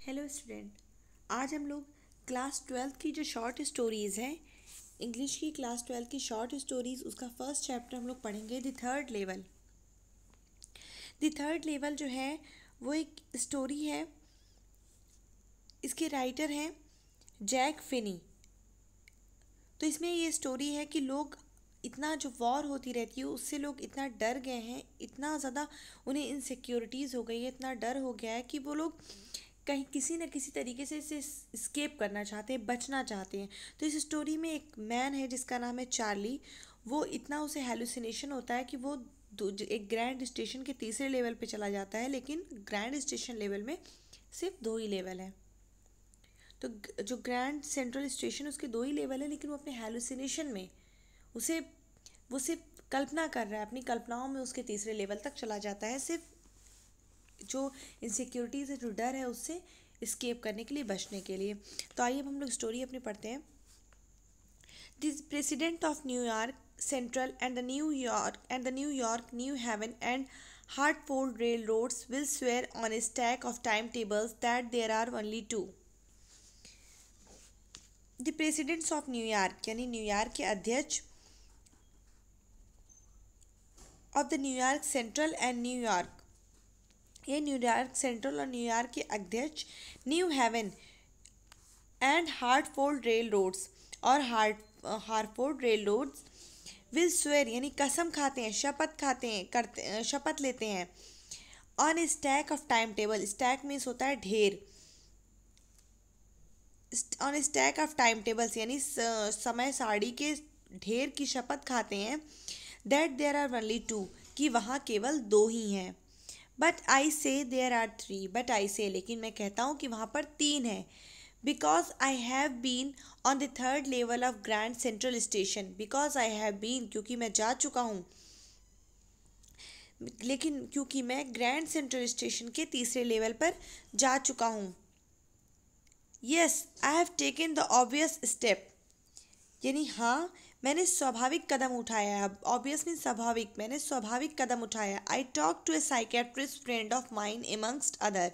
Hello student. आज हम लोग क्लास 12 की जो शॉर्ट स्टोरीज़ हैं, इंग्लिश की क्लास 12 की शॉर्ट स्टोरीज़, उसका फर्स्ट चैप्टर हम लोग पढ़ेंगे, the third level. The third level जो है वो एक स्टोरी है। इसके राइटर हैं जैक फिनी। तो इसमें ये स्टोरी है कि लोग इतना जो वॉर होती रहती है उससे लोग इतना डर गए हैं, इतना ज़्यादा उन्हें इनसिक्योरिटीज़ हो गई है, इतना डर हो गया है कि वो लोग कहीं किसी न किसी तरीके से इसे स्केप करना चाहते हैं, बचना चाहते हैं। तो इस स्टोरी में एक मैन है जिसका नाम है चार्ली। वो इतना उसे हेलुसिनेशन होता है कि वो एक ग्रैंड स्टेशन के तीसरे लेवल पे चला जाता है, लेकिन ग्रैंड स्टेशन लेवल में सिर्फ 2 ही लेवल हैं। तो जो ग्रैंड सेंट्रल स्टेशन उसके 2 ही लेवल है, लेकिन वो अपने हेलुसिनेशन में उसे वो सिर्फ कल्पना कर रहा है, अपनी कल्पनाओं में उसके तीसरे लेवल तक चला जाता है, सिर्फ जो इनसिक्योरिटीज़ है, जो डर है, उससे स्केप करने के लिए, बचने के लिए। तो आइए अब हम लोग स्टोरी अपनी पढ़ते हैं। The president of New York Central and the New York New Haven and Hartford railroads will swear on a stack of timetables that there are only 2। The presidents of New York यानी New York के अध्यक्ष, of the New York Central and New York, ये New York Central और New York के अध्यक्ष, New Haven and Hartford railroads और Hartford railroads will swear यानी कसम खाते हैं, शपथ खाते हैं, शपथ लेते हैं, on a stack of time table. Stack means होता है ढेर। On a stack of time tables यानी समय सारणी के ढेर की शपथ खाते हैं, दैट देयर आर ओनली 2 कि वहाँ केवल 2 ही हैं। बट आई से देयर आर 3, बट आई से लेकिन मैं कहता हूँ कि वहाँ पर 3 है। Because I have been on the third level of Grand Central Station, because I have been क्योंकि मैं जा चुका हूँ, लेकिन क्योंकि मैं ग्रैंड सेंट्रल स्टेशन के तीसरे लेवल पर जा चुका हूँ। Yes I have taken the obvious step यानी हाँ मैंने स्वाभाविक कदम उठाया है। ऑब्वियस मीन स्वाभाविक, मैंने स्वाभाविक कदम उठाया। I talk to a psychiatrist friend of mine amongst other.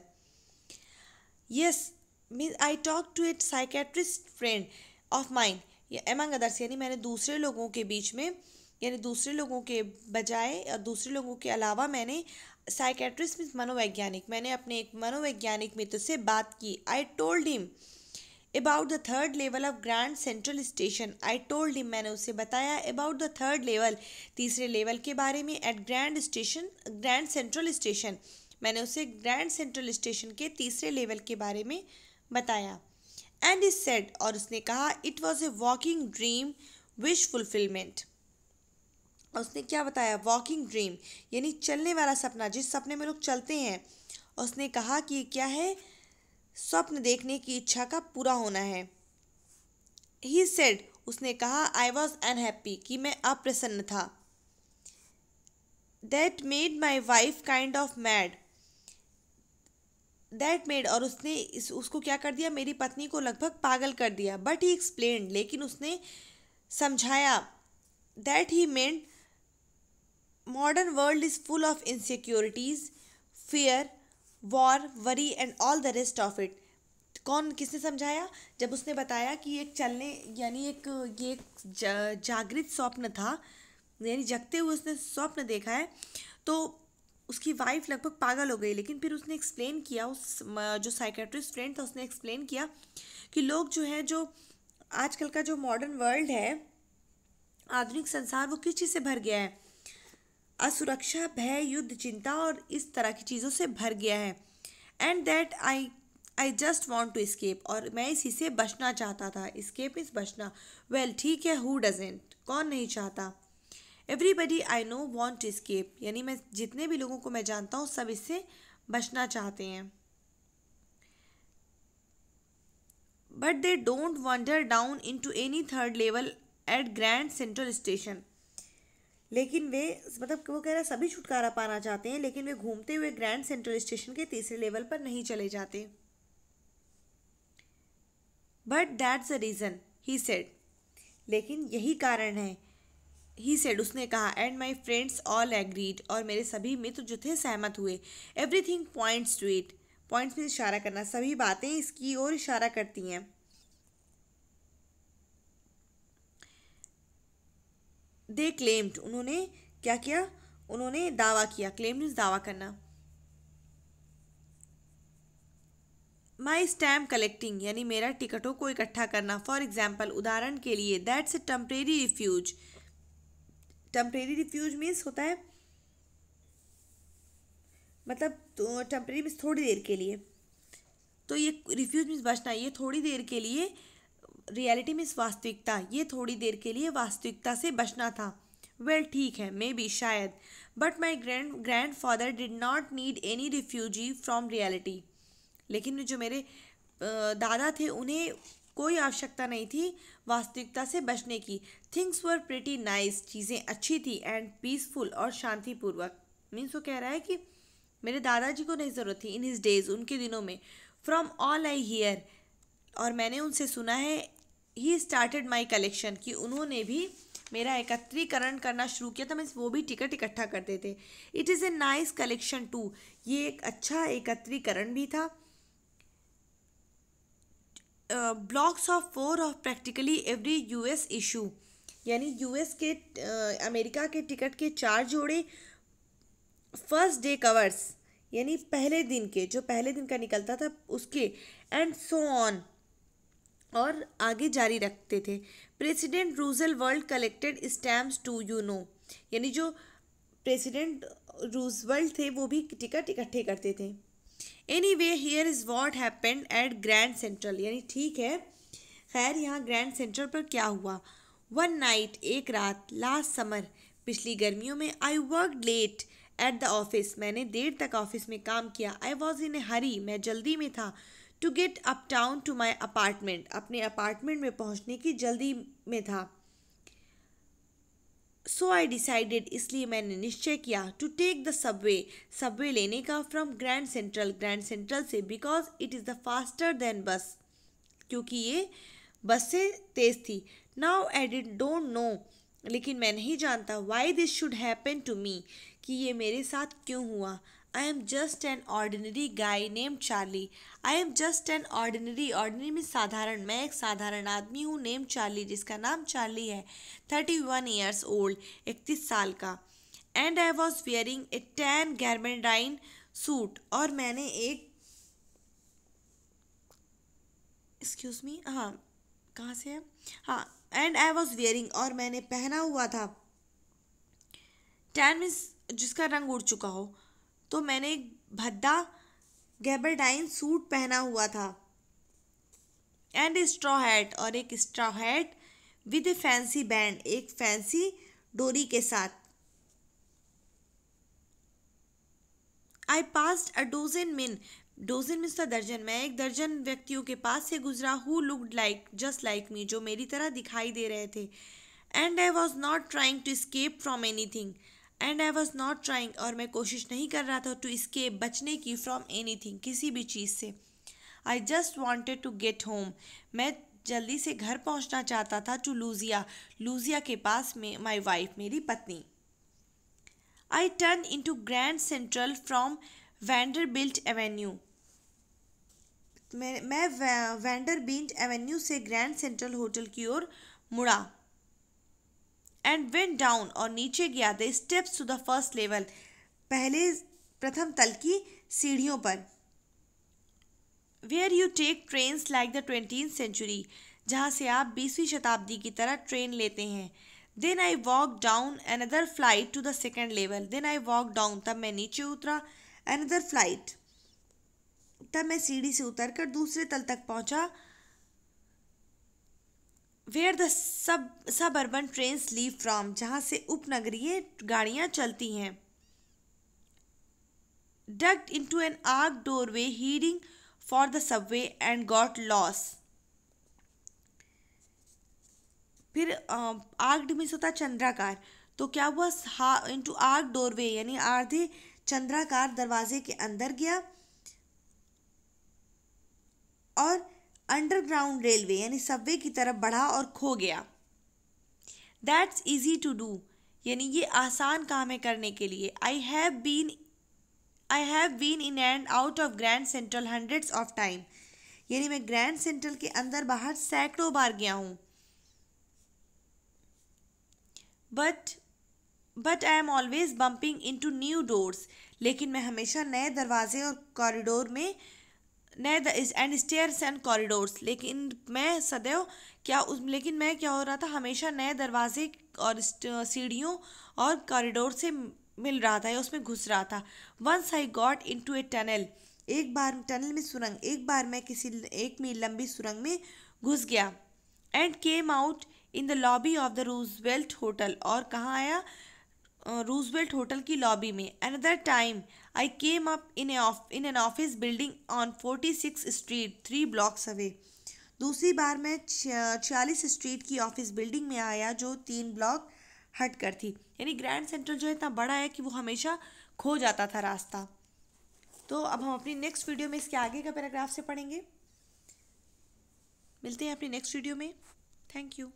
Yes mean I talk to a psychiatrist friend of mine among others यानी मैंने दूसरे लोगों के बीच में यानी दूसरे लोगों के बजाय और दूसरे लोगों के अलावा मैंने साइकेट्रिस्ट मीन्स मनोवैज्ञानिक, मैंने अपने एक मनोवैज्ञानिक मित्र से बात की। I told him about the third level of Grand Central station. I told him मैंने उसे बताया, अबाउट द थर्ड लेवल तीसरे लेवल के बारे में, एट ग्रैंड सेंट्रल स्टेशन मैंने उसे ग्रैंड सेंट्रल स्टेशन के तीसरे लेवल के बारे में बताया। एंड इज सेड और उसने कहा, it was a walking dream wish fulfilment. उसने क्या बताया? वॉकिंग ड्रीम यानी चलने वाला सपना, जिस सपने में लोग चलते हैं। उसने कहा कि क्या है? स्वप्न देखने की इच्छा का पूरा होना है। ही सेड उसने कहा, आई वॉज अनहैप्पी कि मैं अप्रसन्न था। That made my wife kind of mad. That made और उसने उसको क्या कर दिया? मेरी पत्नी को लगभग पागल कर दिया। बट ही एक्सप्लेन्ड लेकिन उसने समझाया, that he meant modern world is full of insecurities, fear, war, worry and all the rest of it. किसने समझाया? जब उसने बताया कि एक चलने यानी ये एक जागृत स्वप्न था, यानी जगते हुए उसने स्वप्न देखा है। तो उसकी वाइफ लगभग पागल हो गई, लेकिन फिर उसने एक्सप्लेन किया, उस जो साइकेट्रिस्ट फ्रेंड था उसने एक्सप्लेन किया कि लोग जो है, जो आजकल का जो मॉडर्न वर्ल्ड है, आधुनिक संसार, वो किस चीज़ से भर गया है? असुरक्षा, भय, युद्ध, चिंता और इस तरह की चीज़ों से भर गया है। And that I just want to escape और मैं इसी से बचना चाहता था। escape इस बचना। वेल ठीक है, हु डजेंट, कौन नहीं चाहता। Everybody I know want to escape यानी मैं जितने भी लोगों को मैं जानता हूँ सब इससे बचना चाहते हैं। But they don't wonder down in to any third level at Grand Central Station. लेकिन वे मतलब वो कह रहा है सभी छुटकारा पाना चाहते हैं, लेकिन वे घूमते हुए ग्रैंड सेंट्रल स्टेशन के तीसरे लेवल पर नहीं चले जाते। But that's the reason he said लेकिन यही कारण है। ही सेड उसने कहा, and my friends all agreed और मेरे सभी मित्र जो थे सहमत हुए। Everything points to it points में इशारा करना, सभी बातें इसकी ओर इशारा करती हैं। दे क्लेम्ड, उन्होंने क्या किया, उन्होंने दावा किया। क्लेम मीन्स दावा करना। माई स्टैम्प कलेक्टिंग यानी मेरा टिकटों को इकट्ठा करना। फॉर एग्जाम्पल, उदाहरण के लिए, that's a temporary refuge. Temporary refuge means होता है मतलब टेम्परेरी मीन्स थोड़ी देर के लिए, तो ये रिफ्यूज मीन्स बचना, ये थोड़ी देर के लिए। रियलिटी मीन्स वास्तविकता, ये थोड़ी देर के लिए वास्तविकता से बचना था। वेल ठीक है, मे बी शायद, but my grand father did not need any refugee from reality. लेकिन जो मेरे दादा थे उन्हें कोई आवश्यकता नहीं थी वास्तविकता से बचने की। थिंग्स वर प्रिटी नाइस, चीज़ें अच्छी थी, एंड पीसफुल और शांतिपूर्वक। मीन्स वो कह रहा है कि मेरे दादाजी को नहीं ज़रूरत थी इन हिज डेज, उनके दिनों में। फ्रॉम ऑल आई हियर, और मैंने उनसे सुना है, ही स्टार्टेड माई कलेक्शन, कि उन्होंने भी मेरा एकत्रीकरण करना शुरू किया था। मीन्स वो भी टिकट इकट्ठा करते थे। It is a nice collection too, ये एक अच्छा एकत्रीकरण भी था। Blocks of 4 of practically every US issue, यानी यूएस के अमेरिका के टिकट के 4 जोड़े। फर्स्ट डे कवर्स, यानी पहले दिन के, जो पहले दिन का निकलता था उसके। एंड सो ऑन, और आगे जारी रखते थे। President Roosevelt world collected stamps too, you know, यानी जो प्रेसिडेंट रूजवेल्ट थे वो भी टिकट इकट्ठे करते थे। Anyway here is what happened at Grand central, यानी ठीक है, खैर यहाँ ग्रैंड सेंट्रल पर क्या हुआ। वन नाइट, एक रात, लास्ट समर, पिछली गर्मियों में, I work late at the office, मैंने देर तक ऑफिस में काम किया। आई वॉज इन ए हरी, मैं जल्दी में था। To get uptown to my apartment, अपने अपार्टमेंट में पहुँचने की जल्दी में था। सो आई डिसाइडेड, इसलिए मैंने निश्चय किया, to take the subway, subway लेने का, from Grand Central, Grand Central से, because it is the faster than bus, क्योंकि ये बस से तेज़ थी। Now I did don't know, लेकिन मैं नहीं जानता, why this should happen to me, कि ये मेरे साथ क्यों हुआ। I am just an ordinary guy named Charlie, I am just an ordinary, ordinary में साधारण, मैं एक साधारण आदमी हूँ, नेम चार्ली, जिसका नाम चार्ली है। 31 ईयर्स ओल्ड, 31 साल का। And I was wearing a tan gabardine suit, और मैंने एक, एक्सक्यूज मी, हाँ कहाँ से है, हाँ, एंड आई वॉज वियरिंग, और मैंने पहना हुआ था, टैन मीन्स जिसका रंग उड़ चुका हो, तो मैंने एक भद्दा गैबरडाइन सूट पहना हुआ था। एंड स्ट्रॉ हैट, और एक straw hat, with a fancy band, एक फैंसी डोरी के साथ। I passed a dozen men, dozen means the दर्जन, मैं एक दर्जन व्यक्तियों के पास से गुजरा, who looked like just like me, जो मेरी तरह दिखाई दे रहे थे। And I was not trying to escape from anything, and I was not trying, और मैं कोशिश नहीं कर रहा था, टू स्केप, बचने की, फ्रॉम एनीथिंग, किसी भी चीज़ से। I just wanted to get home, मैं जल्दी से घर पहुंचना चाहता था। टू लूजिया, लूजिया के पास में, माई वाइफ, मेरी पत्नी। I turn in to Grand Central from Vanderbilt Avenue, मैं वैंडरबिल्ट एवेन्यू से ग्रैंड सेंट्रल होटल की ओर मुड़ा। एंड वेंट डाउन, और नीचे गया, the steps to the first level, पहले प्रथम तल की सीढ़ियों पर। Where you take trains like the 20th century, जहाँ से आप 20वीं शताब्दी की तरह ट्रेन लेते हैं। Then I walk down another flight to the second level, then I walk down, तब मैं नीचे उतरा, अनदर फ्लाइट, तब मैं सीढ़ी से उतरकर दूसरे तल तक पहुंचा। Where the suburban trains leave from, जहाँ से उपनगरीय गाड़ियाँ चलती हैं। Ducked into an arch doorway heading for the subway and got lost, फिर आर्क्ड मीन्स होता है चंद्राकार, तो क्या हुआ, इनटू आर्क डोरवे, यानी आधे चंद्राकार दरवाजे के अंदर गया, और अंडरग्राउंड रेलवे यानी सबवे की तरफ बढ़ा और खो गया। दैट्स ईजी टू डू, यानी ये आसान काम है करने के लिए। I have been I have been in and out of Grand Central hundreds of time, यानी मैं ग्रैंड सेंट्रल के अंदर बाहर सैकड़ों बार गया हूँ. But but I am always bumping in to new doors, लेकिन मैं हमेशा नए दरवाजे और कॉरिडोर में नए एंड स्टेयर्स एंड कॉरिडोर्स, लेकिन मैं क्या हो रहा था, हमेशा नए दरवाजे और सीढ़ियों और कॉरिडोर से मिल रहा था या उसमें घुस रहा था. Once I got in to a tunnel, एक बार टनल में सुरंग, एक बार मैं किसी 1 मील लंबी सुरंग में घुस गया. And came out in the lobby of the Roosevelt hotel, और कहाँ आया, रूजवेल्ट होटल की लॉबी में. Another time I came up in an office building on 46 street 3 blocks away. दूसरी बार मैं 46 स्ट्रीट की ऑफिस बिल्डिंग में आया जो 3 ब्लॉक हट कर थी. यानी ग्रैंड सेंट्रल जो है इतना बड़ा है कि वो हमेशा खो जाता था रास्ता. तो अब हम अपनी नेक्स्ट वीडियो में इसके आगे का पैराग्राफ से पढ़ेंगे. मिलते हैं अपनी नेक्स्ट वीडियो में. Thank you.